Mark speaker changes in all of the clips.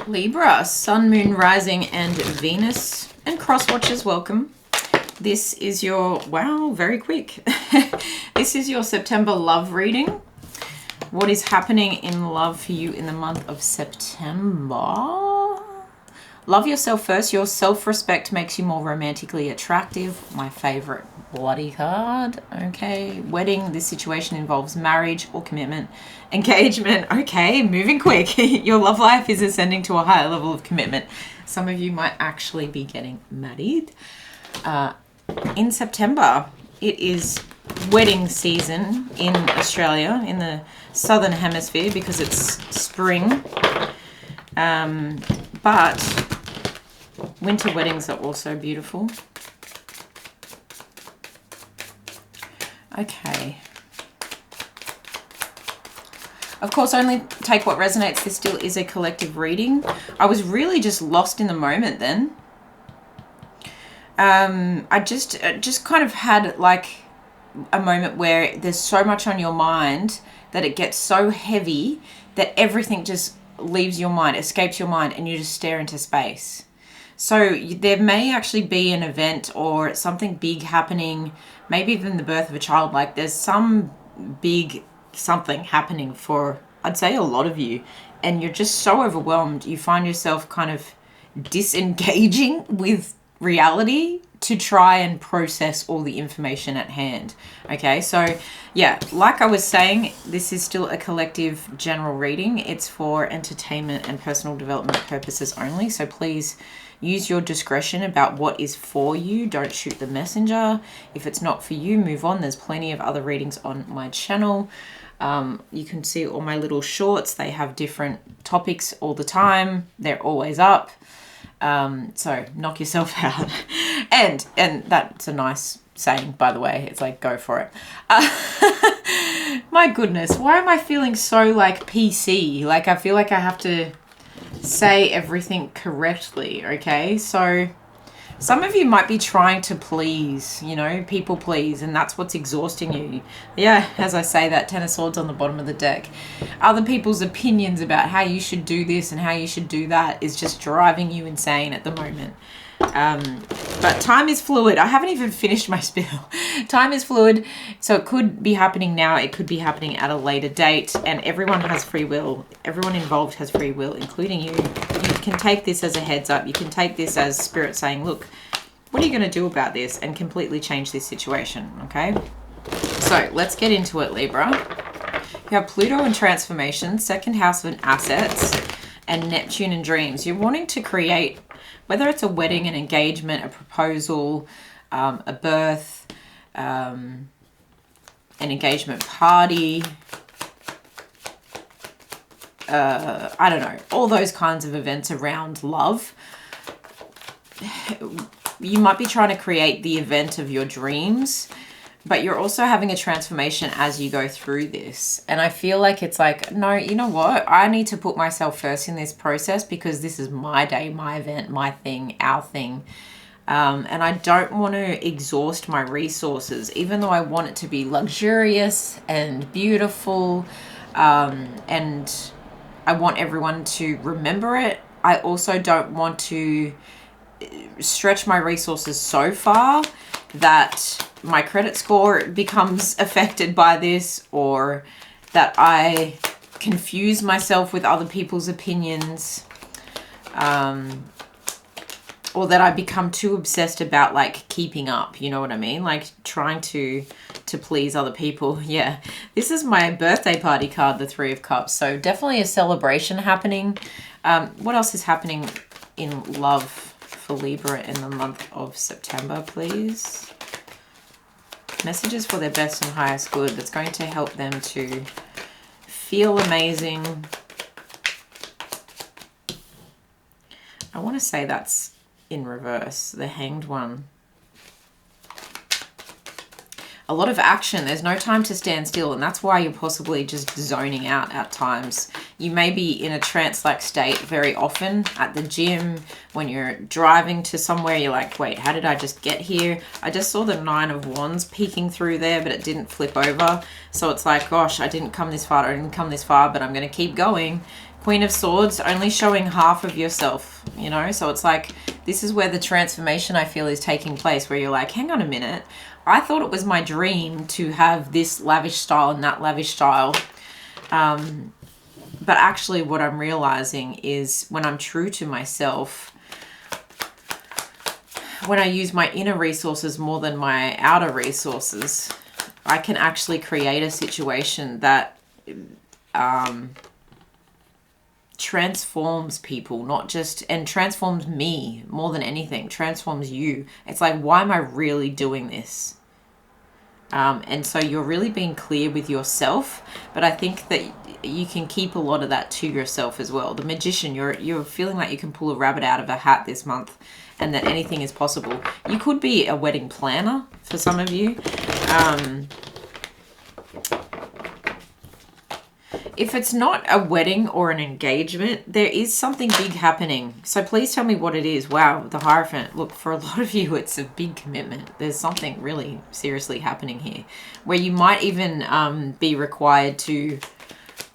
Speaker 1: Libra, Sun, Moon, Rising, and Venus, and cross-watchers, welcome. This is your, wow, very quick. This is your September love reading. What is happening in love for you in the month of September? Love yourself first. Your self-respect makes you more romantically attractive. My favorite bloody card. Okay. Wedding. This situation involves marriage or commitment. Engagement. Okay. Moving quick. Your love life is ascending to a higher level of commitment. Some of you might actually be getting married. In September, it is wedding season in Australia, in the southern hemisphere, because it's spring. But winter weddings are also beautiful. Okay. Of course, only take what resonates. This still is a collective reading. I was really just lost in the moment then. I just kind of had like a moment where there's so much on your mind that it gets so heavy that everything just leaves your mind, escapes your mind, and you just stare into space. So there may actually be an event or something big happening, maybe even the birth of a child. Like there's some big something happening for, I'd say, a lot of you, and you're just so overwhelmed. You find yourself kind of disengaging with reality to try and process all the information at hand. Okay, so yeah, like I was saying, this is still a collective general reading. It's for entertainment and personal development purposes only, so please use your discretion about what is for you. Don't shoot the messenger. If it's not for you, move on. There's plenty of other readings on my channel. You can see all my little shorts. They have different topics all the time. They're always up. So knock yourself out. And that's a nice saying, by the way. It's like, go for it. My goodness, why am I feeling so like PC? Like I feel like I have to say everything correctly, okay? So some of you might be trying to please, you know, people please, and that's what's exhausting you. Yeah, as I say that, 10 of Swords on the bottom of the deck. Other people's opinions about how you should do this and how you should do that is just driving you insane at the moment. But time is fluid. I haven't even finished my spiel. Time is fluid, so it could be happening now. It could be happening at a later date, and everyone has free will. Everyone involved has free will, including you. You can take this as a heads up. You can take this as spirit saying, look, what are you going to do about this, and completely change this situation, okay? So let's get into it, Libra. You have Pluto and transformation, second house of assets, and Neptune and dreams. You're wanting to create, whether it's a wedding, an engagement, a proposal, a birth, an engagement party, I don't know, all those kinds of events around love. You might be trying to create the event of your dreams, but you're also having a transformation as you go through this. And I feel like it's like, no, you know what? I need to put myself first in this process because this is my day, my event, my thing, our thing. And I don't want to exhaust my resources, even though I want it to be luxurious and beautiful. And I want everyone to remember it. I also don't want to stretch my resources so far that my credit score becomes affected by this, or that I confuse myself with other people's opinions, or that I become too obsessed about like keeping up, you know what I mean? Like trying to please other people. Yeah, this is my birthday party card, the Three of Cups. So definitely a celebration happening. What else is happening in love for Libra in the month of September, please? Messages for their best and highest good that's going to help them to feel amazing. I want to say that's in reverse, the Hanged one. A lot of action. There's no time to stand still, and that's why you're possibly just zoning out at times. You may be in a trance-like state very often at the gym, when you're driving to somewhere, you're like, wait, how did I just get here? I just saw the Nine of Wands peeking through there, but it didn't flip over. So it's like, gosh, I didn't come this far, but I'm going to keep going. Queen of Swords, only showing half of yourself, you know? So it's like, this is where the transformation I feel is taking place, where you're like, hang on a minute. I thought it was my dream to have this lavish style and that lavish style. But actually what I'm realizing is when I'm true to myself, when I use my inner resources more than my outer resources, I can actually create a situation that transforms people, not just, and transforms me more than anything, transforms you. It's like, why am I really doing this? And so you're really being clear with yourself, but I think that you can keep a lot of that to yourself as well. The Magician, you're feeling like you can pull a rabbit out of a hat this month, and that anything is possible. You could be a wedding planner for some of you. If it's not a wedding or an engagement, there is something big happening. So please tell me what it is. Wow, the Hierophant. Look, for a lot of you, it's a big commitment. There's something really seriously happening here, where you might even be required to...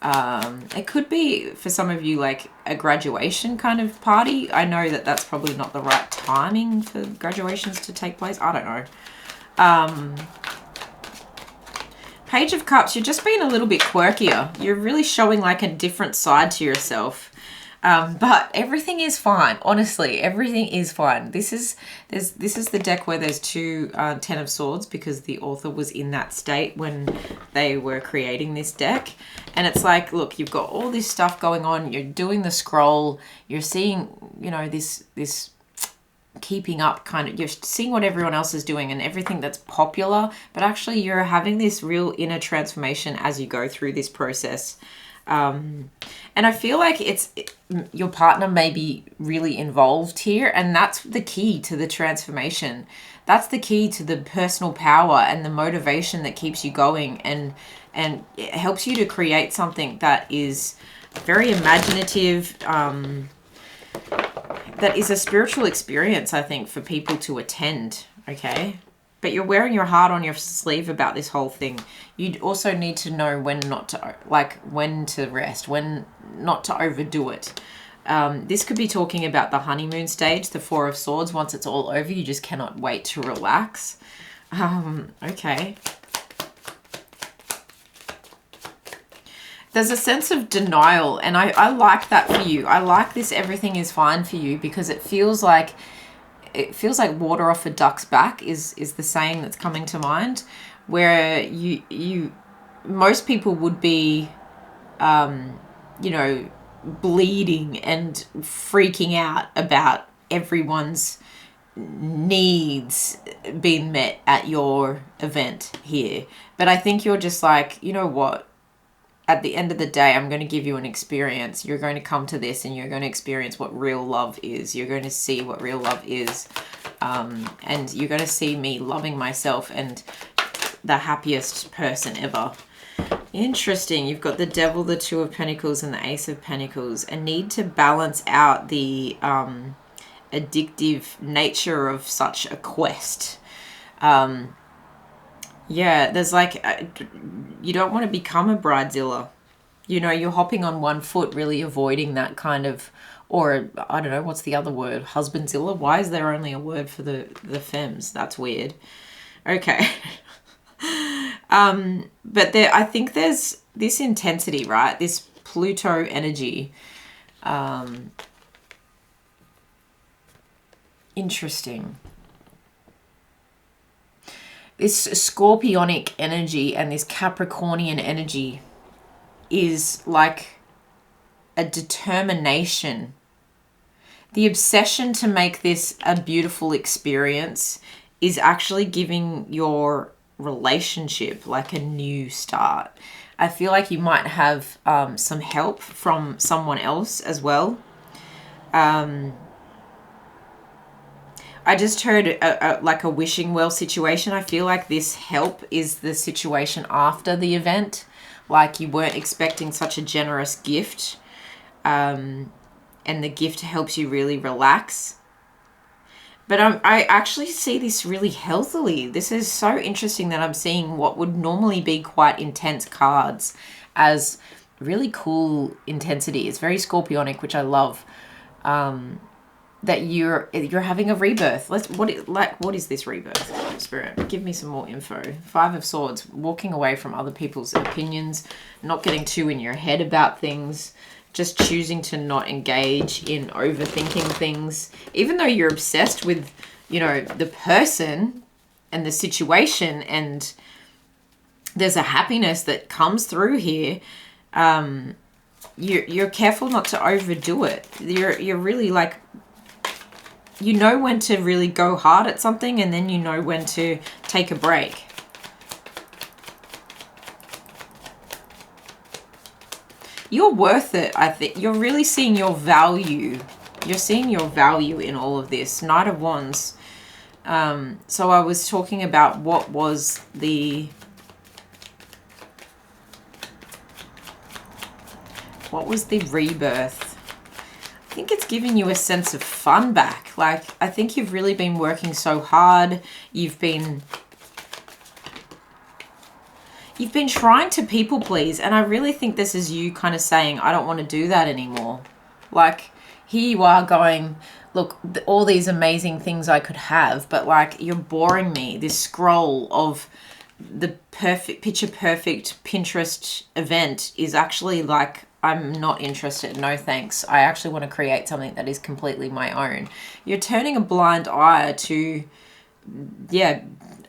Speaker 1: it could be, for some of you, like a graduation kind of party. I know that that's probably not the right timing for graduations to take place. I don't know. Page of Cups, you're just being a little bit quirkier. You're really showing like a different side to yourself. But everything is fine. Honestly, everything is fine. This is the deck where there's two Ten of Swords, because the author was in that state when they were creating this deck. And it's like, look, you've got all this stuff going on. You're doing the scroll. You're seeing, you know, this keeping up kind of, you're seeing what everyone else is doing and everything that's popular, but actually you're having this real inner transformation as you go through this process. And I feel like your partner may be really involved here, and that's the key to the transformation. That's the key to the personal power and the motivation that keeps you going, and it helps you to create something that is very imaginative, that is a spiritual experience, I think, for people to attend, okay? But you're wearing your heart on your sleeve about this whole thing. You also need to know when not to, like, when to rest, when not to overdo it. This could be talking about the honeymoon stage, the Four of Swords. Once it's all over, you just cannot wait to relax. Okay. There's a sense of denial, and I like that for you. I like this everything is fine for you, because it feels like water off a duck's back is the saying that's coming to mind, where you most people would be you know, bleeding and freaking out about everyone's needs being met at your event here. But I think you're just like, you know what? At the end of the day, I'm going to give you an experience. You're going to come to this and you're going to experience what real love is. You're going to see what real love is. And you're going to see me loving myself and the happiest person ever. Interesting. You've got the Devil, the Two of Pentacles, and the Ace of Pentacles. A need to balance out the addictive nature of such a quest. Yeah, there's like, you don't want to become a bridezilla. You know, you're hopping on one foot, really avoiding that kind of, or I don't know, what's the other word? Husbandzilla? Why is there only a word for the femmes? That's weird. Okay. But there, I think there's this intensity, right? This Pluto energy. Interesting. This Scorpionic energy and this Capricornian energy is like a determination. The obsession to make this a beautiful experience is actually giving your relationship like a new start. I feel like you might have some help from someone else as well. I just heard like a wishing well situation. I feel like this help is the situation after the event. Like you weren't expecting such a generous gift. And the gift helps you really relax. But I actually see this really healthily. This is so interesting that I'm seeing what would normally be quite intense cards as really cool intensity. It's very scorpionic, which I love. That you're having a rebirth. What is this rebirth? Spirit, give me some more info. 5 of Swords, walking away from other people's opinions, not getting too in your head about things, just choosing to not engage in overthinking things, even though you're obsessed with, you know, the person and the situation, and there's a happiness that comes through here. You're careful not to overdo it. You're really like, you know when to really go hard at something, and then you know when to take a break. You're worth it, I think. You're really seeing your value. You're seeing your value in all of this. Knight of Wands. So I was talking about what was the rebirth. I think it's giving you a sense of fun back. Like, I think you've really been working so hard. You've been trying to people please, and I really think this is you kind of saying, I don't want to do that anymore. Like, here you are going, look, all these amazing things I could have, but like, you're boring me. This scroll of the picture perfect Pinterest event is actually like, I'm not interested. No thanks. I actually want to create something that is completely my own. You're turning a blind eye to, yeah,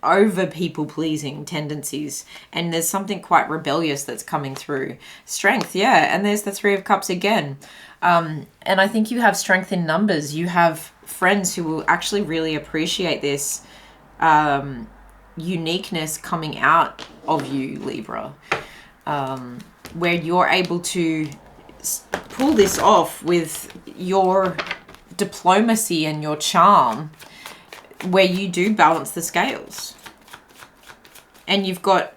Speaker 1: over people pleasing tendencies, and there's something quite rebellious that's coming through. Strength, yeah, and there's the 3 of Cups again. And I think you have strength in numbers. You have friends who will actually really appreciate this uniqueness coming out of you, Libra, where you're able to pull this off with your diplomacy and your charm, where you do balance the scales. And you've got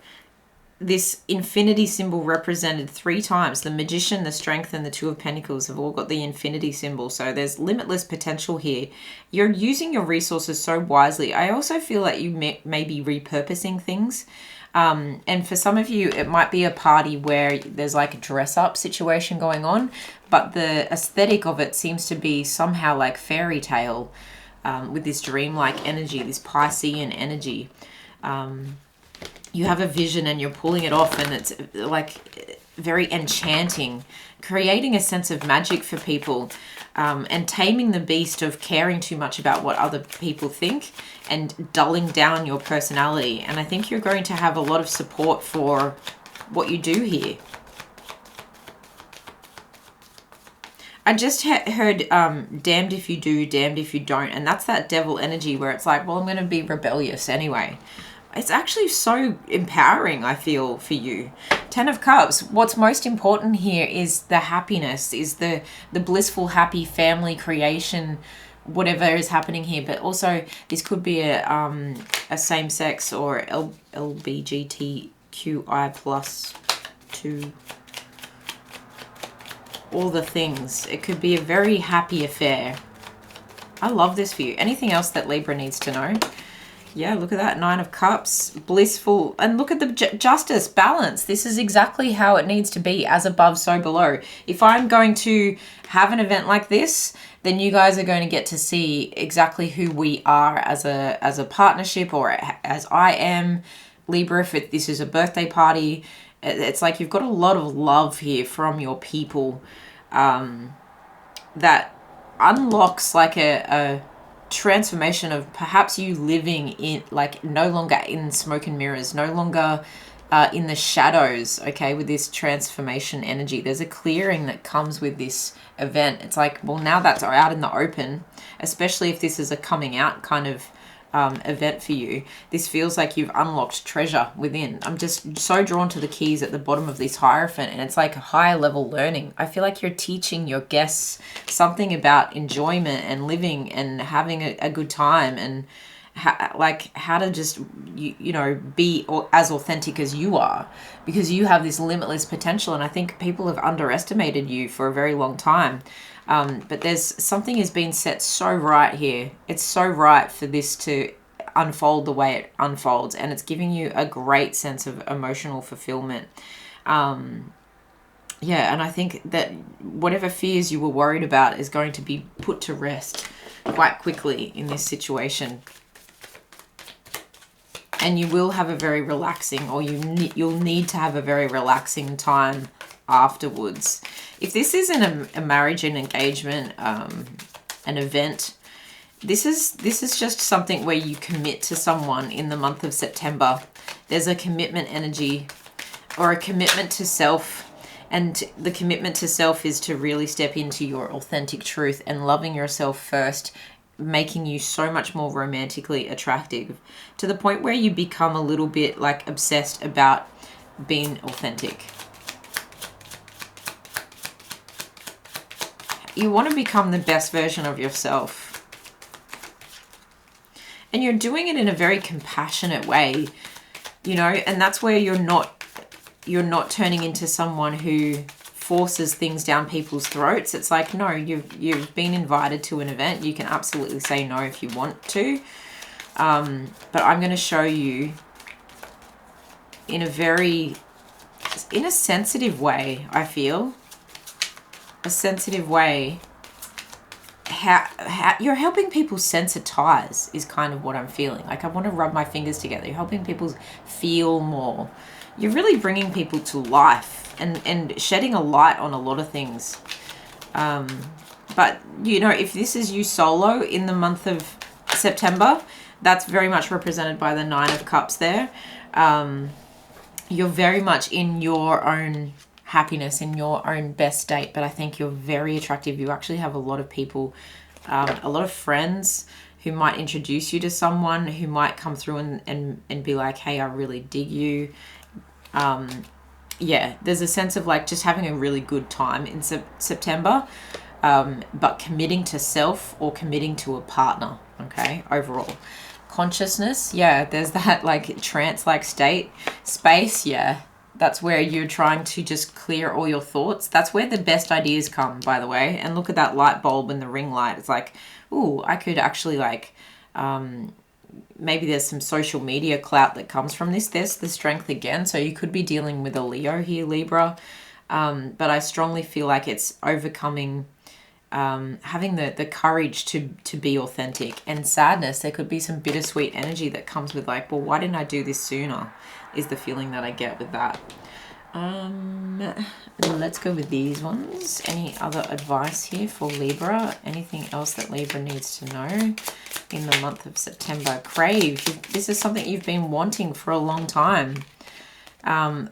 Speaker 1: this infinity symbol represented 3 times. The Magician, the Strength, and the 2 of Pentacles have all got the infinity symbol. So there's limitless potential here. You're using your resources so wisely. I also feel like you may be repurposing things. And for some of you, it might be a party where there's like a dress-up situation going on, but the aesthetic of it seems to be somehow like fairy tale, with this dreamlike energy, this Piscean energy. You have a vision and you're pulling it off, and it's like very enchanting, creating a sense of magic for people, and taming the beast of caring too much about what other people think and dulling down your personality. And I think you're going to have a lot of support for what you do here. I just heard damned if you do, damned if you don't. And that's that devil energy where it's like, well, I'm going to be rebellious anyway. It's actually so empowering, I feel, for you. 10 of Cups. What's most important here is the happiness, is the blissful, happy family creation, whatever is happening here. But also, this could be a same-sex or LBGTQI plus 2. All the things. It could be a very happy affair. I love this for you. Anything else that Libra needs to know? Yeah, look at that. 9 of Cups, blissful. And look at the justice, balance. This is exactly how it needs to be, as above, so below. If I'm going to have an event like this, then you guys are going to get to see exactly who we are as a partnership, or as I am, Libra, if this is a birthday party. It's like you've got a lot of love here from your people, that unlocks like a transformation of perhaps you living in, like, no longer in smoke and mirrors, no longer in the shadows, okay, with this transformation energy. There's a clearing that comes with this event. It's like, well, now that's out in the open, especially if this is a coming out kind of event for you. This feels like you've unlocked treasure within. I'm just so drawn to the keys at the bottom of this Hierophant, and it's like a higher level learning. I feel like you're teaching your guests something about enjoyment and living and having a good time, and how to just you know, be as authentic as you are, because you have this limitless potential. And I think people have underestimated you for a very long time. But there's something has been set so right here. It's so right for this to unfold the way it unfolds, and it's giving you a great sense of emotional fulfillment. Yeah, and I think that whatever fears you were worried about is going to be put to rest quite quickly in this situation. And you will have a very relaxing, or you'll need to have a very relaxing time afterwards. If this isn't a marriage and engagement, an event, this is just something where you commit to someone in the month of September. There's a commitment energy or a commitment to self. And the commitment to self is to really step into your authentic truth and loving yourself first, making you so much more romantically attractive, to the point where you become a little bit like obsessed about being authentic. You want to become the best version of yourself. And you're doing it in a very compassionate way, you know, and that's where you're not turning into someone who forces things down people's throats. It's like, no, you've been invited to an event. You can absolutely say no if you want to. But I'm going to show you in a sensitive way, I feel. A sensitive way. How you're helping people sensitize is kind of what I'm feeling. Like, I want to rub my fingers together. You're helping people feel more. You're really bringing people to life and shedding a light on a lot of things. But, you know, if this is you solo in the month of September, that's very much represented by the 9 of Cups there. You're very much in your own happiness, in your own best state, but I think you're very attractive. You actually have a lot of people, a lot of friends who might introduce you to someone who might come through and be like, hey, I really dig you. Yeah, there's a sense of like just having a really good time in September, but committing to self or committing to a partner, okay, overall. Consciousness, yeah, there's that like trance-like space, yeah. That's where you're trying to just clear all your thoughts. That's where the best ideas come, by the way. And look at that light bulb and the ring light. It's like, ooh, I could actually like... maybe there's some social media clout that comes from this. There's the strength again. So you could be dealing with a Leo here, Libra. But I strongly feel like it's overcoming, having the courage to be authentic. And sadness, there could be some bittersweet energy that comes with like, well, why didn't I do this sooner? Is the feeling that I get with that. Let's go with these ones. Any other advice here for Libra? Anything else that Libra needs to know in the month of September? Crave. This is something you've been wanting for a long time.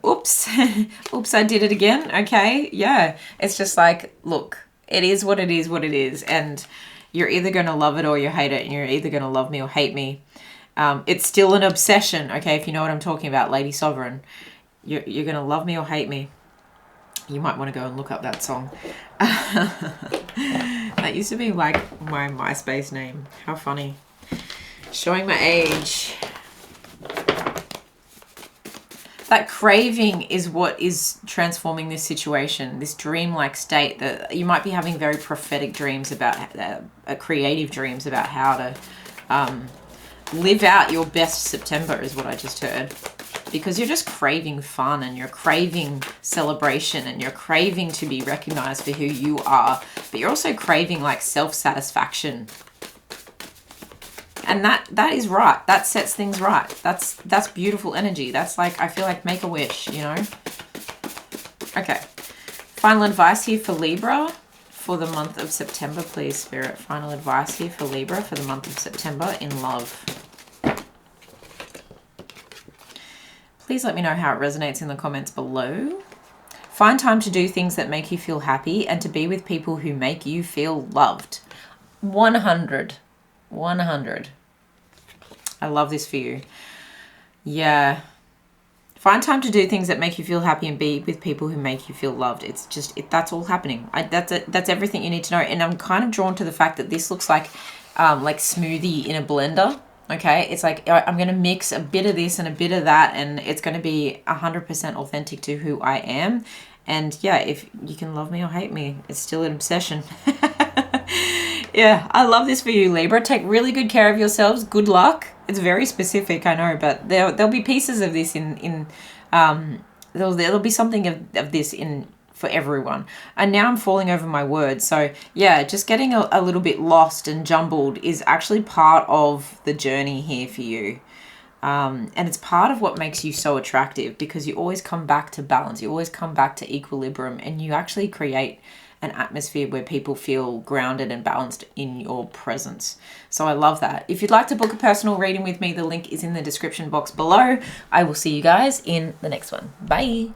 Speaker 1: Oops. Oops, I did it again. Okay. Yeah. It's just like, look, it is what it is. And you're either going to love it or you hate it. And you're either going to love me or hate me. It's still an obsession. Okay. If you know what I'm talking about, Lady Sovereign. You're going to love me or hate me. You might want to go and look up that song. That used to be like my MySpace name. How funny. Showing my age. That craving is what is transforming this situation, this dreamlike state that you might be having very prophetic dreams about, creative dreams about how to live out your best September is what I just heard. Because you're just craving fun and you're craving celebration and you're craving to be recognized for who you are. But you're also craving like self-satisfaction. And that is right. That sets things right. That's beautiful energy. That's like, I feel like make a wish, you know? Okay. Final advice here for Libra for the month of September, please, Spirit. Final advice here for Libra for the month of September in love. Please let me know how it resonates in the comments below. Find time to do things that make you feel happy and to be with people who make you feel loved. 100. 100. I love this for you. Yeah. Find time to do things that make you feel happy and be with people who make you feel loved. It's just, that's all happening. That's everything you need to know. And I'm kind of drawn to the fact that this looks like smoothie in a blender. Okay, it's like I'm going to mix a bit of this and a bit of that, and it's going to be 100% authentic to who I am. And yeah, if you can love me or hate me, it's still an obsession. Yeah, I love this for you, Libra. Take really good care of yourselves. Good luck. It's very specific, I know, but there'll be pieces of this there'll be something of this in for everyone. And now I'm falling over my words. So yeah, just getting a little bit lost and jumbled is actually part of the journey here for you. And it's part of what makes you so attractive, because you always come back to balance. You always come back to equilibrium, and you actually create an atmosphere where people feel grounded and balanced in your presence. So I love that. If you'd like to book a personal reading with me, the link is in the description box below. I will see you guys in the next one. Bye.